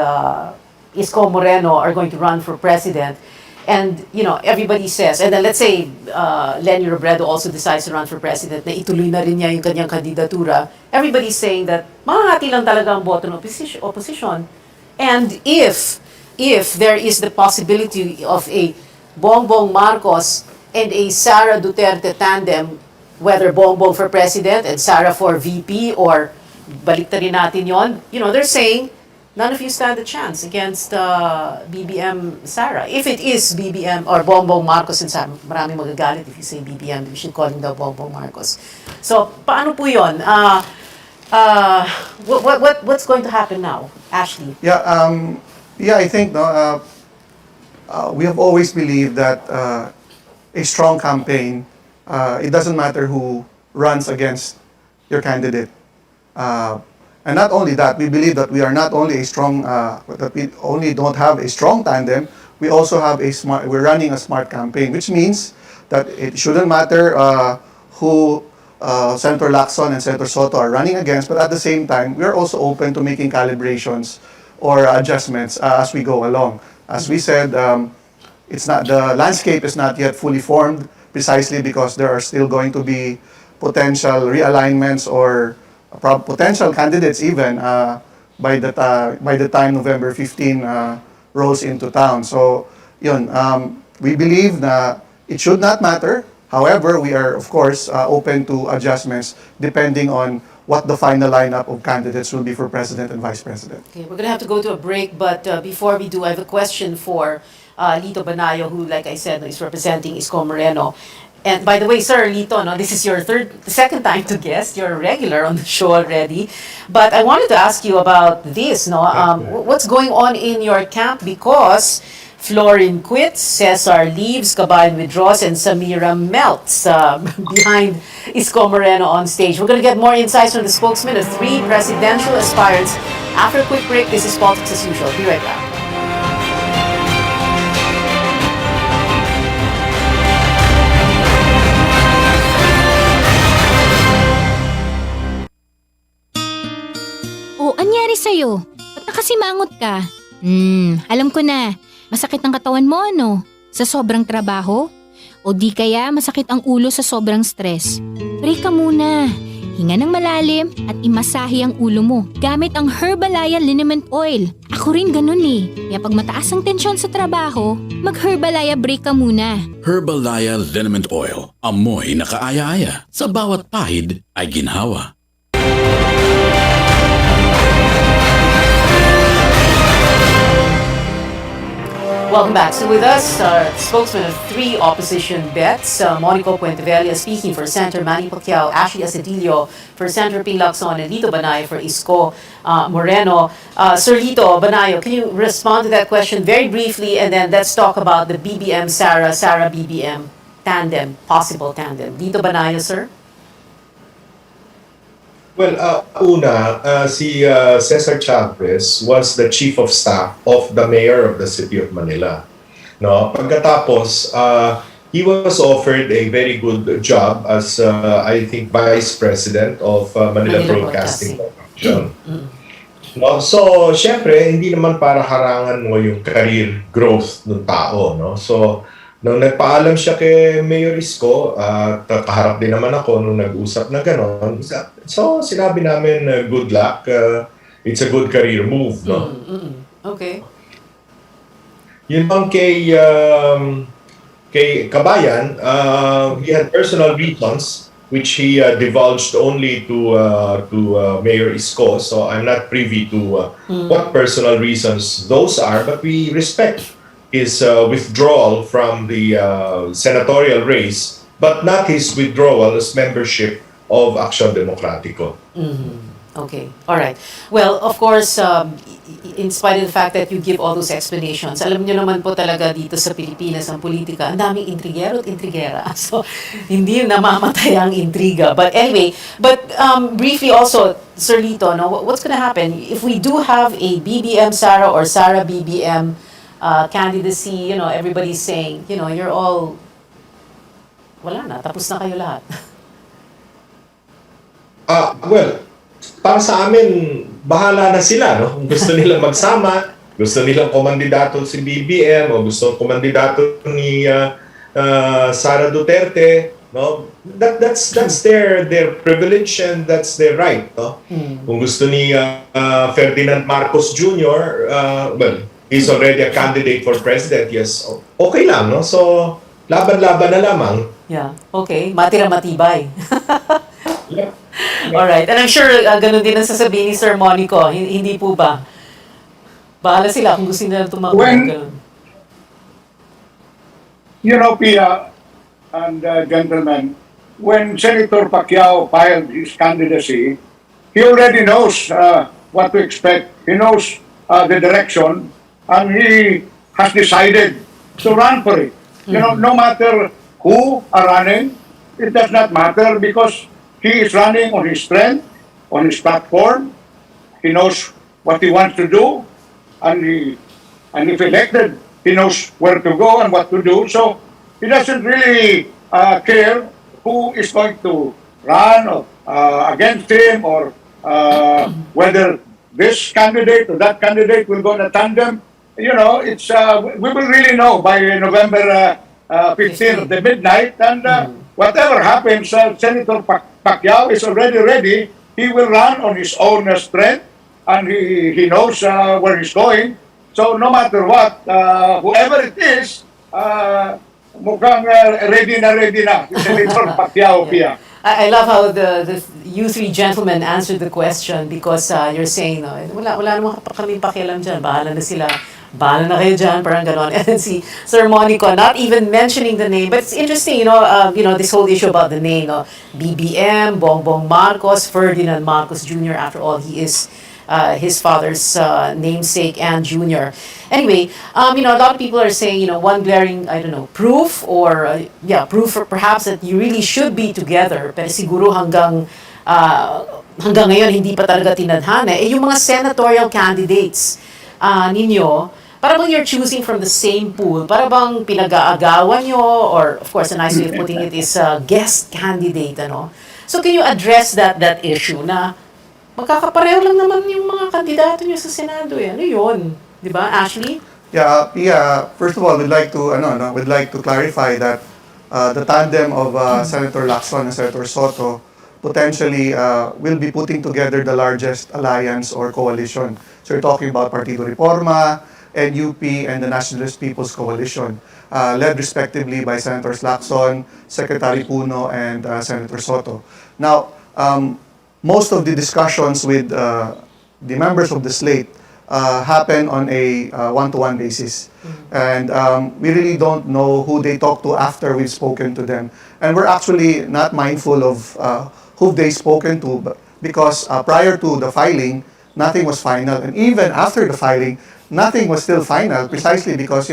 Isko Moreno are going to run for president, and, you know, everybody says, and then let's say Lenny Robredo also decides to run for president, na ituloy na rin niya yung kanyang kandidatura, everybody's saying that mahahati lang talaga ang boto ng opposition. And if there is the possibility of a Bongbong Marcos and a Sara Duterte tandem, whether Bongbong for president and Sara for VP, or baliktarin natin yon, you know, they're saying none of you stand a chance against BBM Sara. If it is BBM or Bongbong Marcos and Sara, maraming magagalit if you say BBM. We should call him the Bongbong Marcos. So, paano po yun? What's going to happen now, Ashley? Yeah, I think we have always believed that a strong campaign, it doesn't matter who runs against your candidate. And not only that, we believe that we are not only a strong, that we only don't have a strong tandem, we also have we're running a smart campaign, which means that it shouldn't matter who Senator Lacson and Senator Soto are running against, but at the same time, we're also open to making calibrations or adjustments as we go along. As we said, the landscape is not yet fully formed, precisely because there are still going to be potential realignments or potential candidates even by the time November 15 rolls into town. So, yun, we believe that it should not matter. However, we are, of course, open to adjustments depending on what the final lineup of candidates will be for president and vice president. Okay, we're going to have to go to a break, but before we do, I have a question for Lito Banayo, who, like I said, is representing Isko Moreno. And by the way, Sir Lito, this is your second time to guest. You're a regular on the show already. But I wanted to ask you about this, what's going on in your camp, because Florin quits, Cesar leaves, Caballo withdraws, and Samira melts behind Isko Moreno on stage. We're going to get more insights from the spokesman of three presidential aspirants after a quick break. This is Politics as Usual. Be right back. O, anyari sa'yo? Ba't nakasimangot ka? Alam ko na. Masakit ang katawan mo, ano? Sa sobrang trabaho? O di kaya masakit ang ulo sa sobrang stress? Break ka muna. Hinga ng malalim at imasahe ang ulo mo gamit ang Herbalaya Liniment Oil. Ako rin ganun eh. Kaya pag mataas ang tensyon sa trabaho, mag-Herbalaya break ka muna. Herbalaya Liniment Oil. Amoy na kaaya-aya. Sa bawat pahid ay ginhawa. Welcome back. So with us, spokesman of three opposition bets, Monico Puentevilla speaking for Senator Manny Pacquiao, Ashley Acedillo for Senator Ping Lacson, and Lito Banayo for Isko Moreno. Sir Lito Banayo, can you respond to that question very briefly, and then let's talk about the BBM Sara BBM tandem, possible tandem. Lito Banayo, sir. Well, si Cesar Chavez was the chief of staff of the mayor of the city of Manila. No, pagkatapos, he was offered a very good job as, I think, vice president of Manila Broadcasting Corporation. No, so, syempre, hindi naman para harangan mo yung career growth ng tao, no? So, nung nagpaalam siya kay Mayor Isko, kaharap din naman ako nung nag-usap na gano'n. So, sinabi namin, good luck. It's a good career move, no? Okay. Yun bang kay Kabayan, he had personal reasons which he divulged only to Mayor Isko. So, I'm not privy to what personal reasons those are, but we respect his withdrawal from the senatorial race, but not his withdrawal as membership of Action Democratico. Okay, all right. Well, of course, in spite of the fact that you give all those explanations, alam niyo naman po talaga dito sa Pilipinas ang politika, ang daming intrigero at intrigera. So, hindi namamatay ang intriga. But anyway, briefly also, Sir Lito, no, what's going to happen if we do have a BBM Sara or Sara BBM candidacy? Everybody's saying, you're all, wala na, tapos na kayo lahat. Well, para sa amin, bahala na sila, no? Kung gusto nilang magsama, gusto nilang kumandidato si BBM, o gusto kumandidato ni Sara Duterte, no? That's their privilege and that's their right, no? Kung gusto ni Ferdinand Marcos Jr., well, he's already a candidate for president, yes. Okay lang, no? So, laban-laban na lamang. Yeah, okay. Matira matibay. Yeah. Alright, and I'm sure ganun din ang sasabihin ni Sir Monico, hindi po ba? Bahala sila kung gusto nila tumakbo. You know, Pia and gentlemen, when Senator Pacquiao filed his candidacy, he already knows what to expect. He knows the direction, and he has decided to run for it. You know, no matter who are running, it does not matter because he is running on his strength, on his platform. He knows what he wants to do, and if elected, he knows where to go and what to do. So he doesn't really care who is going to run or, against him, or whether this candidate or that candidate will go in a tandem. You know, it's we will really know by November 15th at the midnight, and whatever happens, Senator Pacquiao is already ready. He will run on his own strength, and he knows where he's going. So no matter what, whoever it is, mukhang ready na Senator Pacquiao, Pia. I love how the you three gentlemen answered the question, because you're saying, no, wala naman kami pakialam dyan, bahala na sila. Bahala na kayo dyan, parang ganon. And then si Sir Monico, not even mentioning the name, but it's interesting, this whole issue about the name, BBM, Bongbong Marcos, Ferdinand Marcos Jr., after all, he is his father's namesake and junior. Anyway, a lot of people are saying, one glaring, proof, or, proof perhaps that you really should be together, pero siguro hanggang ngayon, hindi pa talaga tinadhana, yung mga senatorial candidates ninyo, para bang you're choosing from the same pool? Para bang pinag-aagawan nyo? Or, of course, a nice way of putting it is guest candidate, So, can you address that issue na magkakapareho lang naman yung mga kandidato nyo sa Senado, Ano yun? Di ba, Ashley? Yeah, first of all, we'd like to clarify that the tandem of Senator Lacson and Senator Soto potentially will be putting together the largest alliance or coalition. So you're talking about Partido Reforma, NUP, and the Nationalist People's Coalition, led respectively by Senators Lacson, Secretary Puno, and Senator Soto. Now, most of the discussions with the members of the slate happen on a one-to-one basis. And we really don't know who they talk to after we've spoken to them. And we're actually not mindful of who they've spoken to because prior to the filing, nothing was final. And even after the filing, nothing was still final precisely because,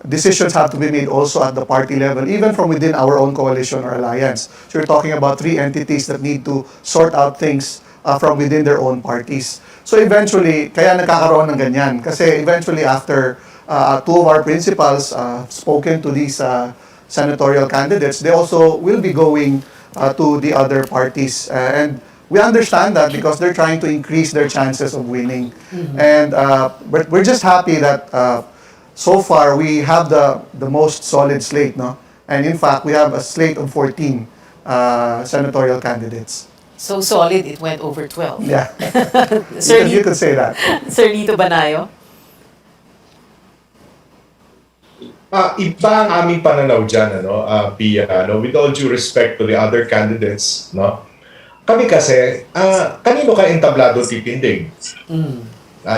decisions have to be made also at the party level, even from within our own coalition or alliance. So you're talking about 3 entities that need to sort out things from within their own parties. So eventually, kaya nagkakaroon ng ganyan. Kasi eventually after 2 of our principals spoken to these senatorial candidates, they also will be going to the other parties. And we understand that because they're trying to increase their chances of winning. And but we're just happy that so far we have the most solid slate, no? And in fact, we have a slate of 14 senatorial candidates. So solid, it went over 12. Yeah. Sir You could say that. Sir Lito Banayo? Iba ang aming pananaw dyan, Pia, with all due respect to the other candidates, no? Kami kasi, kanino ka entablado titindig?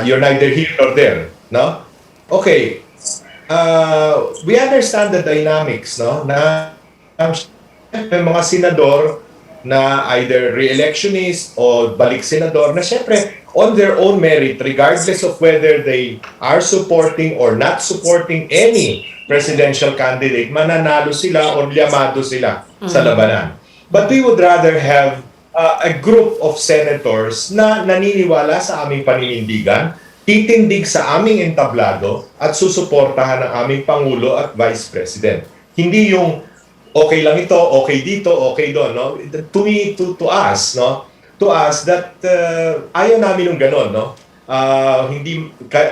You're neither here nor there, no? Okay, we understand the dynamics, no? Na may mga senador na either re-electionist o balik senador na syempre on their own merit, regardless of whether they are supporting or not supporting any presidential candidate, mananalo sila o llamado sila sa labanan. But we would rather have a group of senators na naniniwala sa aming paninindigan, titindig sa aming entablado at susuportahan ng aming Pangulo at Vice President. Hindi yung okay lang ito, okay dito, okay doon, no? To us, no? To us that ayaw namin ng ganon, no? Hindi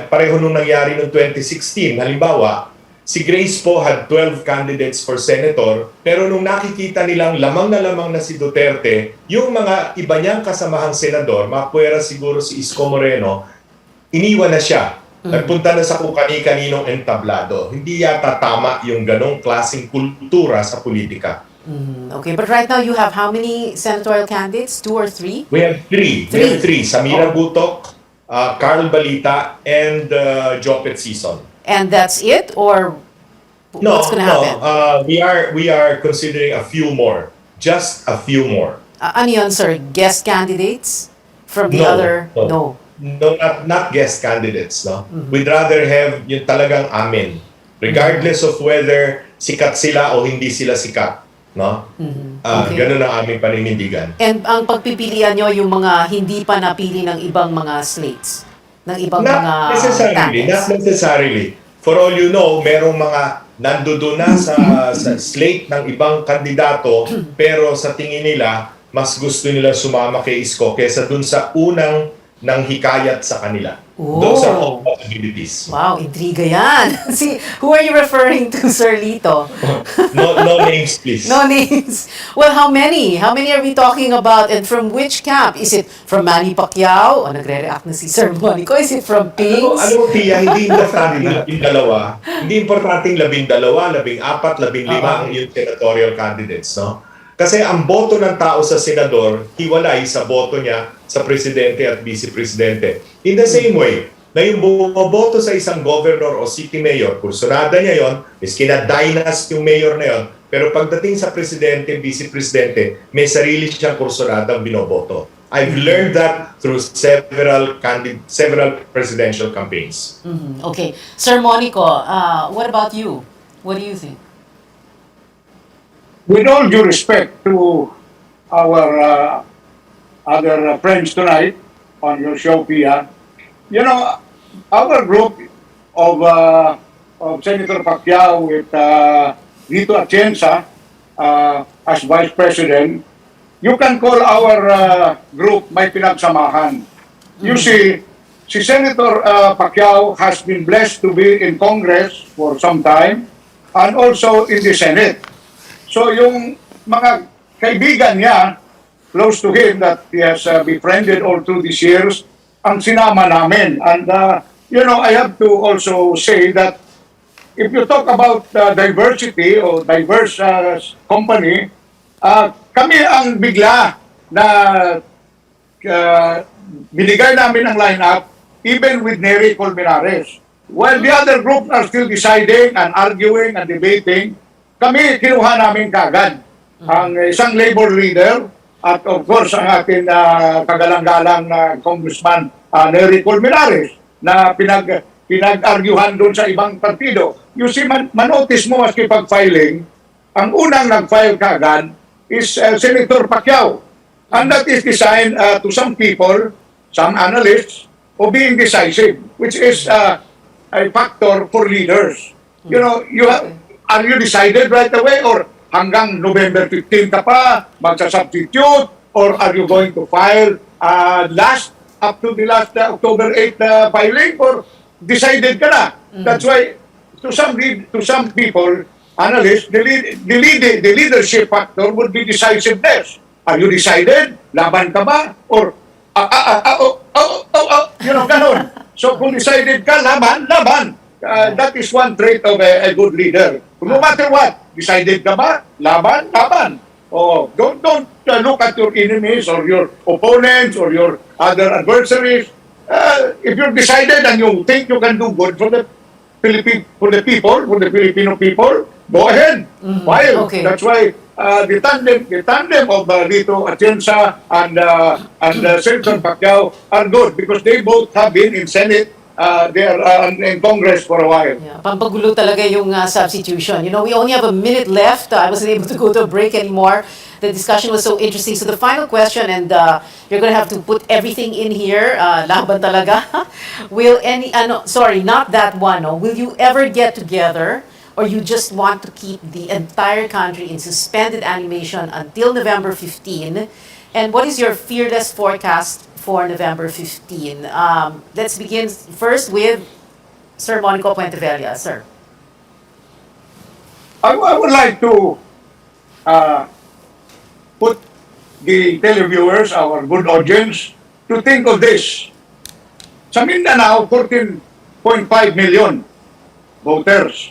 pareho nung nangyari noong 2016. Halimbawa, si Grace po had 12 candidates for senator, pero nung nakikita nilang lamang na si Duterte, yung mga iba niyang kasamahang senador, mapuwera siguro si Isko Moreno, iniwan na siya. Nagpunta na sa kung kani-kaninong entablado. Hindi yata tama yung ganong klaseng kultura sa politika. Okay, but right now you have how many senatorial candidates? 2 or 3? We have three. We have three. Samira Gutok, Carl Balita, and Jopet Sison. And that's it? Or what's going to happen? We are considering a few more. Just a few more. Ano yun, sir? Guest candidates? From the other? No. No, not guest candidates, no? We'd rather have yung talagang amin. Regardless of whether sikat sila o hindi sila sikat, no? Okay. Ganun ang aming paninindigan. And ang pagpipilian nyo yung mga hindi pa napili ng ibang mga slates? Ng ibang mga candidates? Not necessarily. For all you know, merong mga nandoon na sa slate ng ibang kandidato, pero sa tingin nila, mas gusto nila sumama kay Isko kesa dun sa unang nang hikayat sa kanila. Those are all possibilities. Wow, intriga yan. See, who are you referring to, Sir Lito? No names, please. No names. Well, how many? How many are we talking about and from which camp? Is it from Manny Pacquiao? O nagre-react na si Sir Monico? Is it from Pings? Ano, Pia, hindi importante 12. Hindi importante 12, 14, 15 ang yung senatorial candidates, no? Kasi ang boto ng tao sa senador, hiwalay sa boto niya sa presidente at vice-presidente. In the same way, na yung boto sa isang governor o city mayor, kursunada niya yon, miski na dynast yung mayor na yon, pero pagdating sa presidente, vice-presidente, may sarili siyang kursunadang binoboto. I've learned that through several presidential campaigns. Okay. Sir Monico, what about you? What do you think? With all due respect to our other friends tonight on your show, Pia, our group of Senator Pacquiao with Lito Atienza as Vice President, you can call our group May Pinagsamahan. You see, si Senator Pacquiao has been blessed to be in Congress for some time and also in the Senate. So yung mga kaibigan niya, close to him, that he has befriended all through these years, ang sinama namin. And, I have to also say that if you talk about diversity or diverse company, kami ang bigla na binigay namin ang lineup even with Nery Colmenares. While the other group are still deciding and arguing and debating, kami kinuha namin kagad ang isang labor leader at of course ang ating kagalang-galang na Congressman Nery Colmenares na pinag-arguhan doon sa ibang partido. You see, manotice mo maski pag-filing, ang unang nag-file kagad is Senator Pacquiao. And that is designed to some people, some analysts, of being decisive, which is a factor for leaders. You know, are you decided right away or hanggang November 15 ka pa, magsa-substitute, or are you going to file up to the last October 8 filing, or decided ka na? That's why, to some people, analysts, the leadership factor would be decisiveness. Are you decided? Laban ka ba? Or, ganun. So, kung decided ka, laban. That is one trait of a good leader. No matter what, decided ka ba? Laban. Oh, don't look at your enemies or your opponents or your other adversaries. If you're decided and you think you can do good for the Filipino people, go ahead. File. Okay. That's why the tandem of Lito Atienza and Senator Pacquiao are good because they both have been in Senate. They are in Congress for a while. Yeah, pampagulo talaga yung substitution. You know, we only have a minute left. I wasn't able to go to a break anymore. The discussion was so interesting. So the final question, and you're going to have to put everything in here. Laban talaga. Sorry, not that one. No. Will you ever get together, or you just want to keep the entire country in suspended animation until November 15? And what is your fearless forecast for November 15? Let's begin first with Sir Monico Puentevilla. Sir. I would like to put the televiewers, our good audience, to think of this. Sa Mindanao, 14.5 million voters.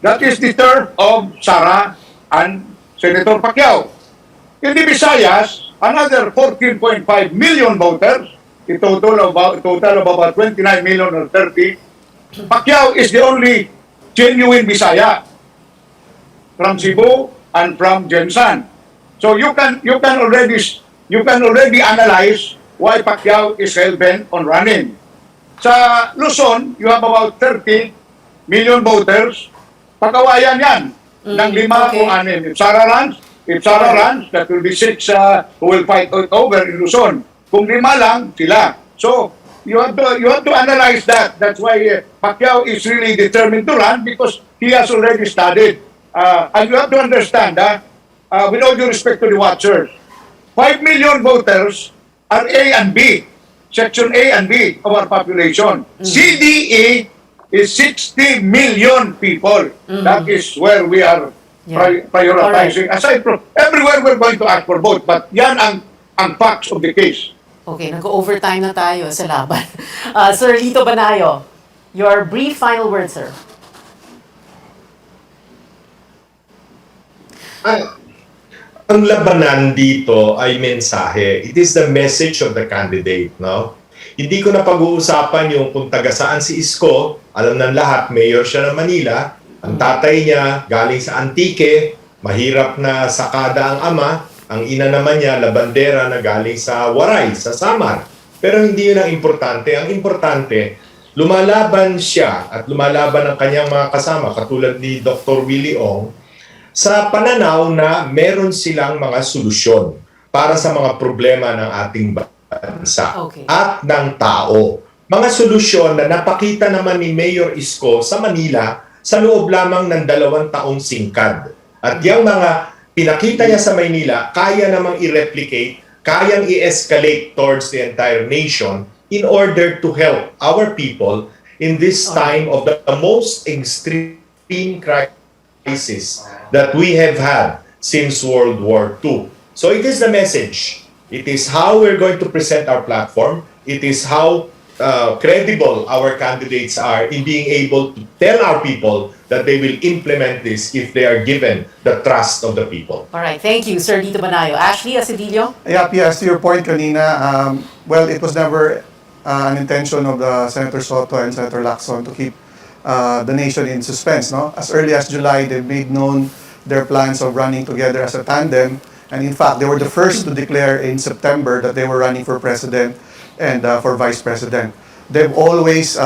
That is the third of Sara and Senator Pacquiao. In the Visayas, another 14.5 million voters, a total of about 29 million or 30. Pacquiao is the only genuine Bisaya from Cebu and from Jensan. So you can already analyze why Pacquiao is hell-bent on running. Sa Luzon, you have about 30 million voters. Pag-awayan yan ng 5 o 6. If Sara runs, that will be 6 who will fight over in Luzon. Kung 5 lang, sila. So, you have to analyze that. That's why Pacquiao is really determined to run because he has already studied. And you have to understand, with all due respect to the watchers, 5 million voters are A and B, Section A and B of our population. CDE is 60 million people. That is where we are prioritizing. Right. Aside from, everywhere we're going to ask for vote, but yan ang facts of the case. Okay, nag-overtime na tayo sa laban. Sir Lito Banayo, your brief final word, sir. Ang labanan dito ay mensahe. It is the message of the candidate, no? Hindi ko na pag-uusapan yung kung taga saan si Isko. Alam ng lahat, mayor siya ng Manila. Ang tatay niya galing sa Antique, mahirap na sakada ang ama. Ang ina naman niya, labandera na galing sa Waray, sa Samar. Pero hindi yun ang importante. Ang importante, lumalaban siya at lumalaban ang kanyang mga kasama, katulad ni Dr. Willie Ong, sa pananaw na meron silang mga solusyon para sa mga problema ng ating bansa at ng tao. Mga solusyon na napakita naman ni Mayor Isko sa Manila sa loob lamang ng 2 taong singkad. At yung mga pinakita niya sa Maynila, kaya namang i-replicate, kayang i-escalate towards the entire nation in order to help our people in this time of the most extreme crisis that we have had since World War II. So it is the message. It is how we're going to present our platform. It is how credible our candidates are in being able to tell our people that they will implement this if they are given the trust of the people. All right, thank you, Sir Lito Banayo. Ashley Asedillo? Yes, to your point kanina, well, it was never an intention of Senator Soto and Senator Lacson to keep the nation in suspense. No? As early as July, they made known their plans of running together as a tandem. And in fact, they were the first to declare in September that they were running for president and for vice president. They've always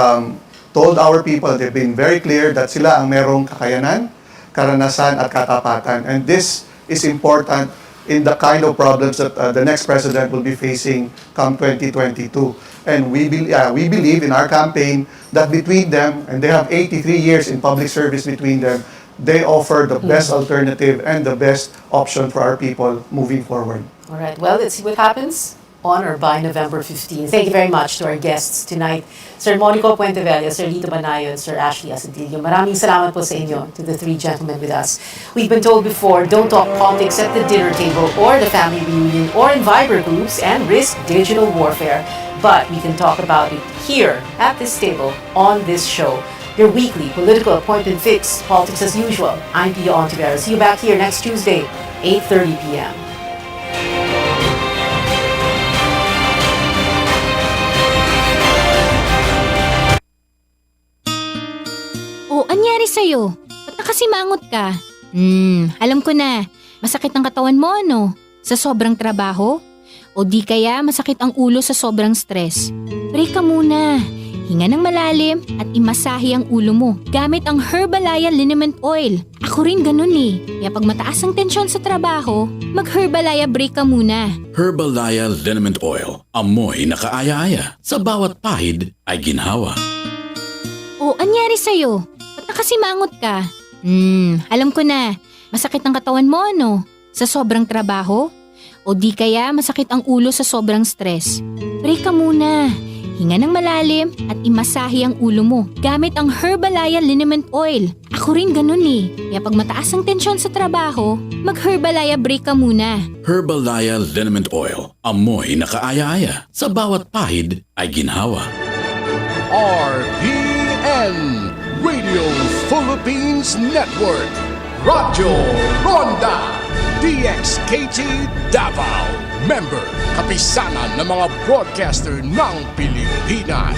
told our people, they've been very clear that sila ang merong kakayanan, karanasan at katapatan. And this is important in the kind of problems that the next president will be facing come 2022. And we believe in our campaign that between them, and they have 83 years in public service between them, they offer the best alternative and the best option for our people moving forward. All right. Well, let's see what happens on or by November 15. Thank you very much to our guests tonight, Sir Monico Puentevella, Sir Lito Banayo, and Sir Ashley Asadillo. Maraming salamat po sa inyo, to the three gentlemen with us. We've been told before, don't talk politics at the dinner table or the family reunion or in Viber groups and risk digital warfare. But we can talk about it here at this table on this show. Your weekly political appointment fix, politics as usual. I'm Pia Ontiveros. See you back here next Tuesday, 8:30 p.m. O, anyari sa'yo? Ba't nakasimangot ka? Alam ko na. Masakit ang katawan mo, ano? Sa sobrang trabaho? O di kaya masakit ang ulo sa sobrang stress? Break ka muna. Hinga ng malalim at imasahe ang ulo mo gamit ang Herbalaya Liniment Oil. Ako rin ganun eh. Kaya pag mataas ang tensyon sa trabaho, mag-Herbalaya break ka muna. Herbalaya Liniment Oil. Amoy na kaaya-aya. Sa bawat pahid ay ginhawa. O, anyari sa'yo? Ba't nakasimangot ka? Alam ko na. Masakit ang katawan mo, ano? Sa sobrang trabaho? O di kaya masakit ang ulo sa sobrang stress? Break ka muna. Hinga ng malalim at imasahe ang ulo mo gamit ang Herbalaya Liniment Oil. Ako rin ganun eh. Kaya pag mataas ang tensyon sa trabaho, mag-Herbalaya break ka muna. Herbalaya Liniment Oil. Amoy na kaaya-aya. Sa bawat pahid ay ginhawa. RPN Radio Philippines Network. Radyo Ronda DXKT Davao. Member, kapisanan ng mga broadcaster ng Pilipinas.